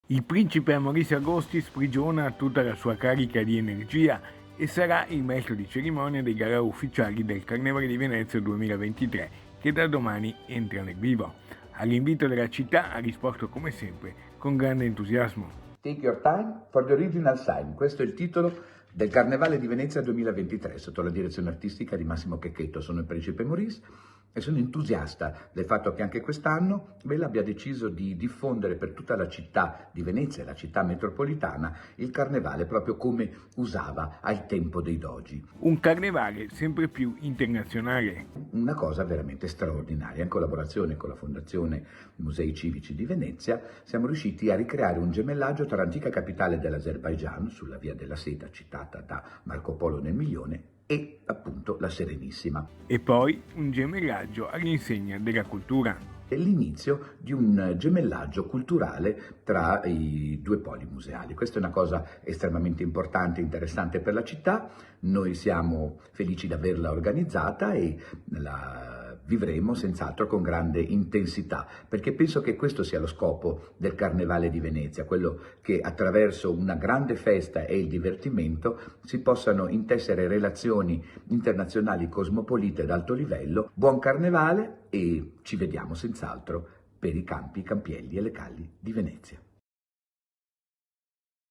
Il principe Maurizio Agosti sprigiona tutta la sua carica di energia e sarà il maestro di cerimonia dei gala ufficiali del Carnevale di Venezia 2023, che da domani entra nel vivo. All'invito della città ha risposto come sempre con grande entusiasmo. Take your time for the original sign. Questo è il titolo del Carnevale di Venezia 2023, sotto la direzione artistica di Massimo Checchetto. Sono il principe Maurice e sono entusiasta del fatto che anche quest'anno Bella abbia deciso di diffondere per tutta la città di Venezia, la città metropolitana, il carnevale proprio come usava al tempo dei dogi. Un carnevale sempre più internazionale. Una cosa veramente straordinaria. In collaborazione con la Fondazione Musei Civici di Venezia siamo riusciti a ricreare un gemellaggio tra l'antica capitale dell'Azerbaigian, sulla Via della Seta, citata da Marco Polo nel Milione, e appunto la Serenissima. E poi un gemellaggio all'insegna della cultura. È l'inizio di un gemellaggio culturale tra i due poli museali. Questa è una cosa estremamente importante e interessante per la città. Noi siamo felici di averla organizzata e la vivremo senz'altro con grande intensità, perché penso che questo sia lo scopo del Carnevale di Venezia, quello che attraverso una grande festa e il divertimento si possano intessere relazioni internazionali cosmopolite ad alto livello. Buon Carnevale e ci vediamo senz'altro per i campi, i campielli e le calli di Venezia.